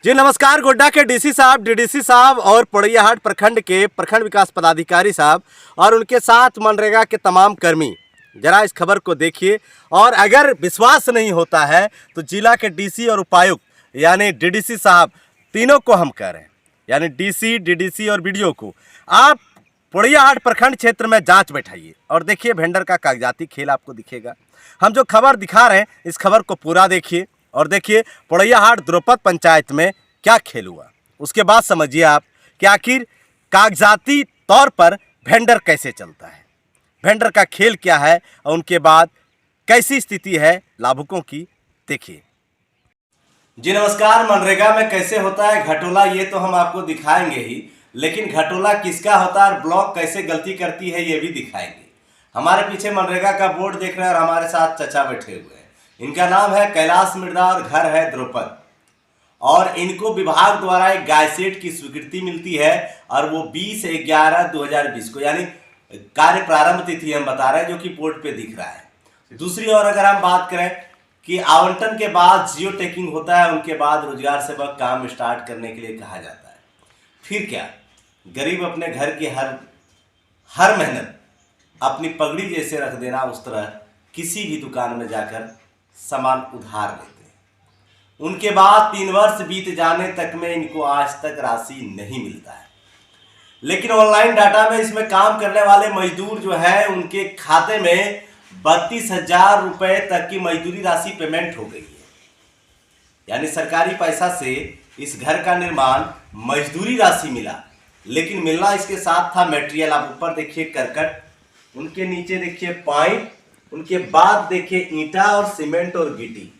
जी नमस्कार। गोड्डा के डीसी साहब, डीडीसी साहब और पोड़ैयाहाट प्रखंड के प्रखंड विकास पदाधिकारी साहब और उनके साथ मनरेगा के तमाम कर्मी, जरा इस खबर को देखिए। और अगर विश्वास नहीं होता है तो जिला के डीसी और उपायुक्त यानी डीडीसी साहब तीनों को हम कह रहे हैं, यानी डीसी, डीडीसी और बीडीओ को, आप पोड़ैयाहाट प्रखंड क्षेत्र में जांच बैठाइए और देखिए वेंडर का कागजाती खेल आपको दिखेगा। हम जो खबर दिखा रहे हैं इस खबर को पूरा देखिए और देखिए पोड़ैयाहाट द्रुपद पंचायत में क्या खेल हुआ। उसके बाद समझिए आप कि आखिर कागजाती तौर पर वेंडर कैसे चलता है, वेंडर का खेल क्या है और उनके बाद कैसी स्थिति है लाभुकों की, देखिए। जी नमस्कार। मनरेगा में कैसे होता है घटोला ये तो हम आपको दिखाएंगे ही, लेकिन घटोला किसका होता है और ब्लॉक कैसे गलती करती है ये भी दिखाएंगे। हमारे पीछे मनरेगा का बोर्ड देख रहे हैं और हमारे साथ चचा बैठे हुए हैं। इनका नाम है कैलाश मिर्दा और घर है द्रुपद, और इनको विभाग द्वारा एक गायसेट की स्वीकृति मिलती है और वो 20/11/2020 को, यानी कार्य प्रारंभ तिथि हम बता रहे हैं जो कि बोर्ड पे दिख रहा है। दूसरी ओर अगर हम बात करें कि आवंटन के बाद जियो टैगिंग होता है, उनके बाद रोजगार सेवक काम स्टार्ट करने के लिए कहा जाता है। फिर क्या, गरीब अपने घर की हर मेहनत अपनी पगड़ी जैसे रख देना, उस तरह किसी भी दुकान में जाकर सामान उधार लेते हैं। उनके बाद 3 वर्ष बीत जाने तक में इनको आज तक राशि नहीं मिलता है। लेकिन ऑनलाइन डाटा में इसमें काम करने वाले मजदूर जो है उनके खाते में 32,000 रुपये तक की मजदूरी राशि पेमेंट हो गई है। यानी सरकारी पैसा से इस घर का निर्माण मजदूरी राशि मिला, लेकिन मिलना इसके साथ था मटेरियल। आप ऊपर देखिए करकट, उनके नीचे देखिए पाइप, उनके बाद देखिए ईंटा और सीमेंट और गिट्टी।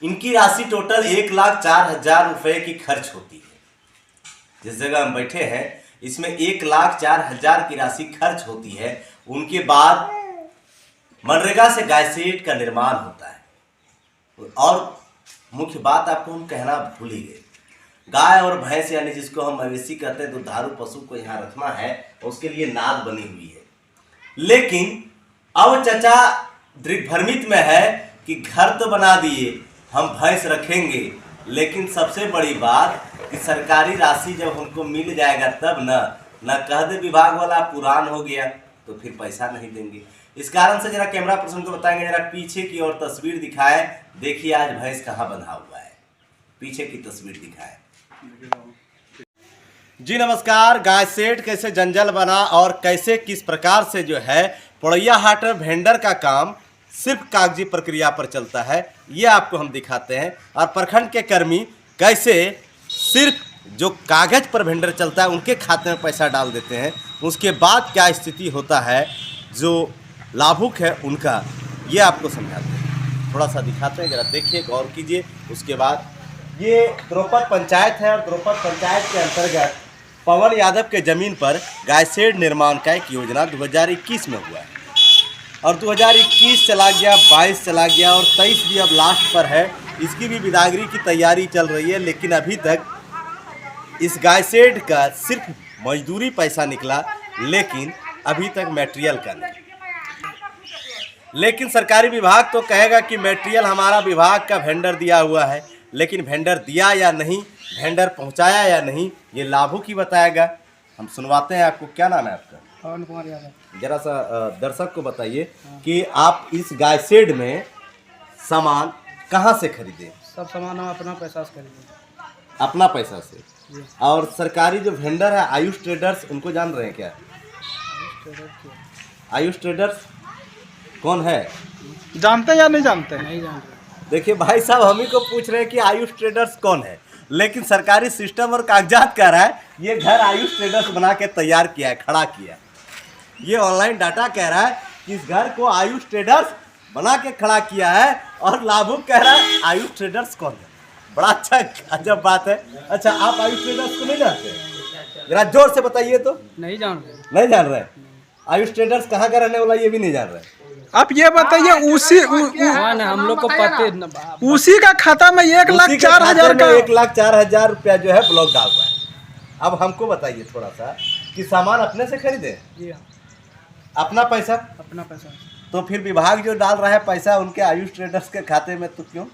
इनकी राशि टोटल 1,04,000 रुपये की खर्च होती है। जिस जगह हम बैठे हैं इसमें 1,04,000 की राशि खर्च होती है। उनके बाद मनरेगा से गायसेट का निर्माण होता है। और मुख्य बात आपको हम कहना भूल ही गए, गाय और भैंस यानी जिसको हम मवेशी कहते हैं, दुधारू पशु को यहाँ रखना है, उसके लिए नाद बनी हुई है। लेकिन अब चचा दिग्भ्रमित में है कि घर तो बना दिए, हम भैंस रखेंगे, लेकिन सबसे बड़ी बात कि सरकारी राशि जब हमको मिल जाएगा तब न कह दे विभाग वाला पुरान हो गया तो फिर पैसा नहीं देंगे। इस कारण से जरा कैमरा पर्सन को बताएंगे, जरा पीछे की ओर तस्वीर दिखाएं। देखिए आज भैंस कहाँ बंधा हुआ है, पीछे की तस्वीर दिखाएं। जी नमस्कार। गायसेट कैसे जंजाल बना और कैसे किस प्रकार से जो है पोड़ैयाहाट वेंडर का काम सिर्फ कागजी प्रक्रिया पर चलता है, ये आपको हम दिखाते हैं। और प्रखंड के कर्मी कैसे सिर्फ जो कागज पर वेंडर चलता है उनके खाते में पैसा डाल देते हैं, उसके बाद क्या स्थिति होता है जो लाभुक है उनका, ये आपको समझाते हैं। थोड़ा सा दिखाते हैं, जरा देखिए, गौर कीजिए। उसके बाद ये द्रुपद पंचायत है और द्रुपद पंचायत के अंतर्गत पवन यादव के ज़मीन पर गायसेट निर्माण का एक योजना 2021 में हुआ है और 2021 चला गया, 22 चला गया और 23 भी अब लास्ट पर है। इसकी भी बिदागरी की तैयारी चल रही है, लेकिन अभी तक इस गायसेट का सिर्फ मजदूरी पैसा निकला, लेकिन अभी तक मटेरियल का नहीं। लेकिन सरकारी विभाग तो कहेगा कि मटेरियल हमारा विभाग का वेंडर दिया हुआ है, लेकिन वेंडर दिया या नहीं, वेंडर पहुंचाया या नहीं, ये लाभुक ही बताएगा। हम सुनवाते हैं आपको। क्या नाम है आपका? पवन कुमार यादव। जरा सा दर्शक को बताइए कि आप इस गायसेट में सामान कहाँ से खरीदे? सब सामान हम अपना पैसा से खरीदे। अपना पैसा से? और सरकारी जो वेंडर है आयुष ट्रेडर्स, उनको जान रहे हैं क्या? आयुष ट्रेडर्स कौन है? जानते या नहीं जानते? नहीं जानते। देखिए भाई साहब, हम ही को पूछ रहे हैं कि आयुष ट्रेडर्स कौन है, लेकिन सरकारी सिस्टम और कागजात कह रहा है ये घर आयुष ट्रेडर्स बना के तैयार किया है, खड़ा किया है। ये ऑनलाइन डाटा कह रहा है कि इस घर को आयुष ट्रेडर्स बना के खड़ा किया है और लाभुक कह रहा है आयुष ट्रेडर्स कौन है। बड़ा अच्छा अजब बात है। अच्छा, आप आयुष ट्रेडर्स को नहीं जानते? जरा जोर से बताइए तो। नहीं जानते। नहीं जान रहे? आयुष ट्रेडर्स कहाँ का रहने वाला ये भी नहीं जान रहे? आप ये बताइए, हम लोग को पता उसी का खाता में 1,04,000 का 1,04,000 रुपया जो है ब्लॉक डाल रहा है। अब हमको बताइए थोड़ा सा कि सामान अपने से खरीदे? अपना पैसा? अपना पैसा। तो फिर विभाग जो डाल रहा है पैसा उनके आयुष ट्रेडर्स के खाते में, तो क्यों?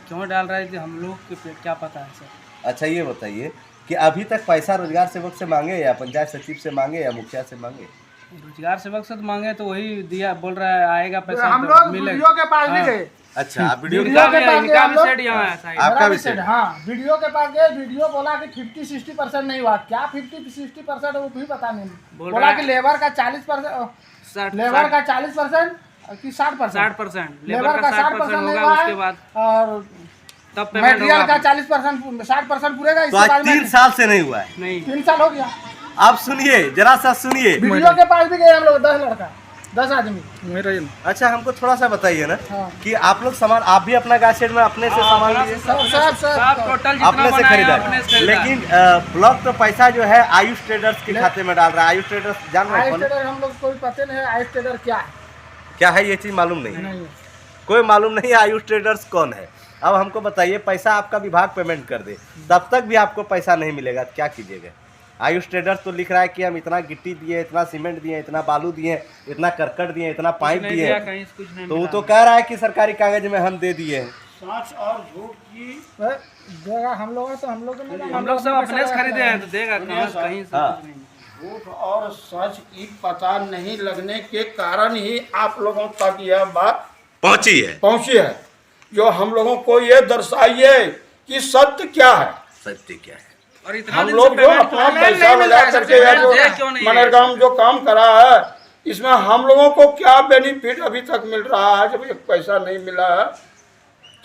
क्यों डाल रहे थे हम लोग के क्या पता है सर। अच्छा ये बताइए कि अभी तक पैसा रोजगार सेवक से मांगे या पंचायत सचिव से मांगे या मुखिया से मांगे? रोजगार सेवक से तो मांगे तो वही दिया, बोल रहा है आएगा पैसा हम तो लोग मिलेगा। वीडियो के पास भी गए। अच्छा आप वीडियो इनका के पास भी गए हम लोग। सेट यहाँ है साइड। आपका भी सेट? हाँ, वीडियो के पास गए, वीडियो बोला कि 50-60% नहीं हुआ। क्या 50-60% वो भी पता नहीं। बोला कि लेबर का 40%, लेबर का 40% कि 60%, 60% लेबर का 60% होगा, होगा उसके बाद और तब पेमेंट मटेरियल होगा। का 40%, 60% पूरेगा। तो इसके आज बाद 3 साल से नहीं हुआ है। नहीं 3 साल हो गया। आप सुनिए, जरा सा सुनिए। वीडियो के पास भी गए हम लोग, 10 लड़का, 10 आदमी। अच्छा हमको थोड़ा सा बताइए ना हाँ। कि आप लोग सामान, आप भी अपना गाय शेड में अपने से सामान लिए, सब टोटल अपने से खरीदा, लेकिन ब्लॉक तो पैसा जो है आयुष ट्रेडर्स के खाते में डाल रहा है। आयुष ट्रेडर्स जान रहे हैं आइस कौन? ट्रेडर हम लोग कोई पता नहीं है। आइस ट्रेडर क्या है? क्या है ये चीज मालूम नहीं है? नहीं। कोई मालूम नहीं है आयुष ट्रेडर्स कौन है। अब हमको बताइए, पैसा आपका विभाग पेमेंट कर दे तब तक भी आपको पैसा नहीं मिलेगा, क्या कीजिएगा? आयुष ट्रेडर्स तो लिख रहा है कि हम इतना गिट्टी दिए, इतना सीमेंट दिए, इतना बालू दिए, इतना करकट दिए, इतना पाइप दिए, तो वो तो कह रहा है कि सरकारी कागज में हम दे दिए हैं। सच और झूठ की देगा हम लोग, तो हम लोग सब अपने से खरीदे हैं तो देगा कहीं से हाँ। कुछ नहीं। झूठ और सच की पता नहीं लगने के कारण ही आप लोगों तक यह बात पहुंची है। जो हम लोगों को ये दर्शाइए कि सत्य क्या है। सत्य क्या है? और इतना हम दिन लोग से जो पेमेंट अपना नहीं पैसा मिल लगा रहा है, करके या जो क्यों नहीं है? मनरेगा में जो काम करा है, इसमें हम लोगों को क्या बेनिफिट अभी तक मिल रहा है? जब एक पैसा नहीं मिला है,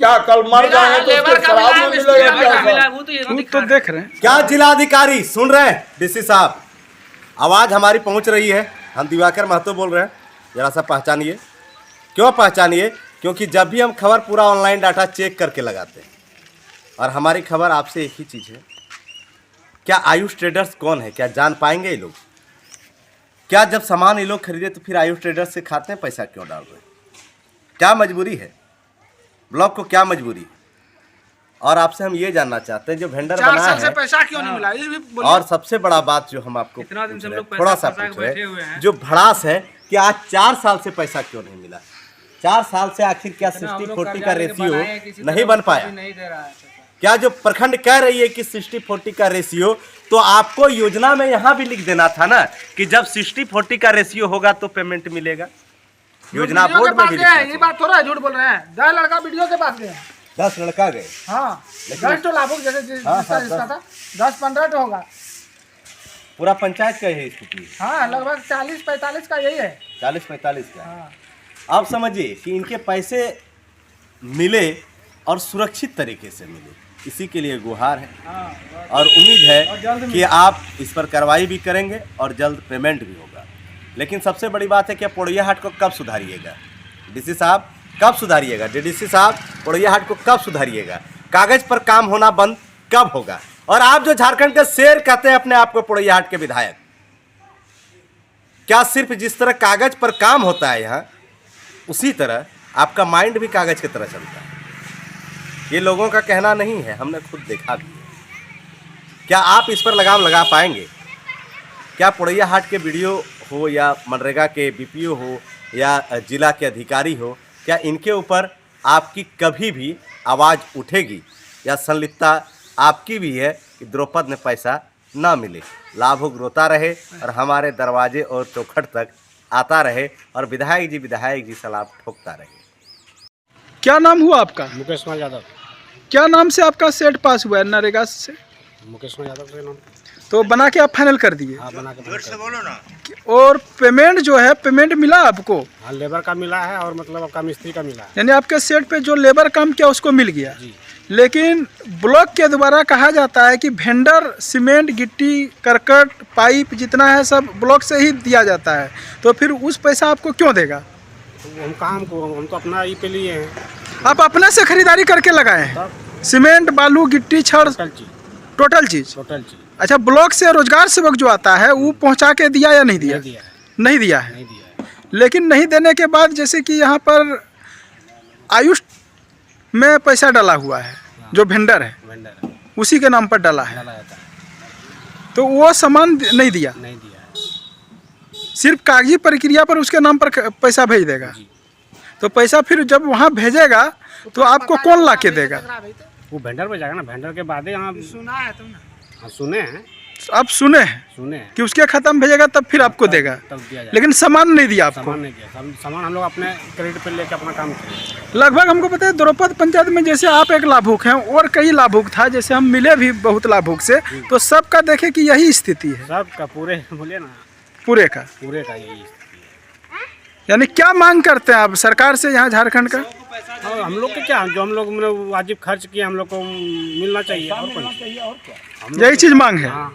क्या कल मर जाएंगे तो उसके शराब में मिलेगा क्या? वो तो ये तो देख रहे हैं। क्या जिलाधिकारी सुन रहे हैं? डीसी साहब, आवाज हमारी पहुंच रही है। हम दिवाकर महतो बोल रहे हैं, जरा सा पहचानिए। क्यों पहचानिए? क्योंकि जब भी हम खबर पूरा ऑनलाइन डाटा चेक करके लगाते हैं, और हमारी खबर आपसे एक ही चीज़ है, क्या आयुष ट्रेडर्स कौन है? क्या जान पाएंगे ये लोग? क्या जब सामान ये लोग खरीदे तो फिर आयुष ट्रेडर्स से खाते हैं? पैसा क्यों डाल रहे हैं? क्या मजबूरी है? ब्लॉक को क्या मजबूरी है? और आपसे हम ये जानना चाहते हैं, जो वेंडर 4 बनाया साल से है, पैसा क्यों नहीं मिला? ये भी बोलिए। और सबसे बड़ा बात जो हम आपको इतना दिन से हम पूछ रहे लोग हैं, थोड़ा सा पैसा पूछ फंसा के बैठे हुए रहे हैं, हैं। जो भड़ास है कि आज 4 साल से पैसा क्यों नहीं मिला? 4 साल से आखिर क्या 60-40 का रेशियो नहीं बन पाया? नहीं दे रहा है। क्या जो प्रखंड कह रही है कि 60-40 का रेशियो, तो आपको योजना में यहाँ भी लिख देना था ना कि जब 60-40 का रेशियो होगा तो पेमेंट मिलेगा। योजना वीडियो बोर्ड के में पास भी गए लिखना हैं, ये चाहिए। बात थोड़ा है, झूठ बोल रहे हैं। 10 लड़का वीडियो के पास गए। 10 लड़का गए। हाँ, लेकिन- 10 तो लाभुक जैसे जिसका था, 10-15 तो होगा। पूरा पंचायत का यही स्थिति है। हाँ, लगभग 40-45 का यही है। 40-45 का। हाँ। आप समझिए कि इनके पैसे मिले और सुरक्षित तरीके से मिले, इसी के लिए गुहार है। और उम्मीद है कि आप इस पर कार्रवाई भी करेंगे और जल्द पेमेंट भी होगा। लेकिन सबसे बड़ी बात है कि पोड़ैया हाट को कब सुधारिएगा? डीसी साहब कब सुधारिएगा? डीडीसी साहब पोड़ैया हाट को कब सुधारिएगा? कागज पर काम होना बंद कब होगा? और आप जो झारखंड के शेर कहते हैं अपने आप को पोड़ैया हाट के विधायक, क्या सिर्फ जिस तरह कागज पर काम होता है यहाँ, उसी तरह आपका माइंड भी कागज की तरह चलता है? ये लोगों का कहना नहीं है, हमने खुद देखा भी है। क्या आप इस पर लगाम लगा पाएंगे? क्या पोड़ैया हाट के वीडियो हो या मनरेगा के बीपीओ हो या जिला के अधिकारी हो, क्या इनके ऊपर आपकी कभी भी आवाज़ उठेगी? या संलिप्तता आपकी भी है कि द्रौपद ने पैसा ना मिले, लाभुक रोता रहे और हमारे दरवाजे और चौखट तक आता रहे और विधायक जी सलाम ठोकता रहे? क्या नाम हुआ आपका? मुकेश कुमार यादव। क्या नाम से आपका सेट पास हुआ है नरेगा से? मुकेश कुमार यादव के नाम। तो बना के आप फाइनल कर दिए? हाँ, बना के। और पेमेंट जो है, पेमेंट मिला आपको? हाँ, लेबर का मिला है और मतलब आपका मिस्त्री का मिला है। यानी आपके सेट पे जो लेबर काम किया उसको मिल गया। जी। लेकिन ब्लॉक के द्वारा कहा जाता है कि वेंडर सीमेंट, गिट्टी, करकट, पाइप जितना है सब ब्लॉक से ही दिया जाता है, तो फिर उस पैसा आपको क्यों देगा? तो हम कहाँ, हम तो अपना ई पे लिए हैं। आप अपने से खरीदारी करके लगाए हैं? तब सीमेंट, बालू, गिट्टी, छड़, टोटल चीज। टोटल चीज। टोटल चीज अच्छा, ब्लॉक से रोजगार सेवक जो आता है वो पहुंचा के दिया या नहीं दिया? नहीं दिया है। नहीं दिया है। नहीं दिया है। लेकिन नहीं देने के बाद जैसे कि यहाँ पर आयुष में पैसा डाला हुआ है, जो वेंडर है वेंडर है, उसी के नाम पर डाला है, डाला जाता है। तो वो सामान नहीं दिया, नहीं दिया है। सिर्फ कागजी प्रक्रिया पर उसके नाम पर पैसा भेज देगा। जी। तो पैसा फिर जब वहाँ भेजेगा तो आपको कौन ला के देगा? वो वेंडर पे जाएगा ना, वेंडर के बाद ही यहाँ सुना है तुमने? हाँ, सुने हैं आप सुने हैं कि उसके खाता में भेजेगा तब फिर आपको देगा, तब दिया जाएगा। लेकिन सामान नहीं दिया आपको? सामान नहीं दिया, सामान हम लोग अपने क्रेडिट पे लेके अपना काम किए। लगभग हमको पता है द्रौपद पंचायत में जैसे आप एक लाभुक हैं और कई लाभुक था, जैसे हम मिले भी बहुत लाभुक से, तो सबका देखे कि यही स्थिति है सबका पूरे बोलिए ना, पूरे का यही स्थिति है। यानी क्या मांग करते हैं आप सरकार से यहाँ झारखंड का? और हम लोग के क्या, जो हम लोग मतलब वाजिब खर्च किए हम लोग को मिलना चाहिए, और कोई यही चीज मांग है। हाँ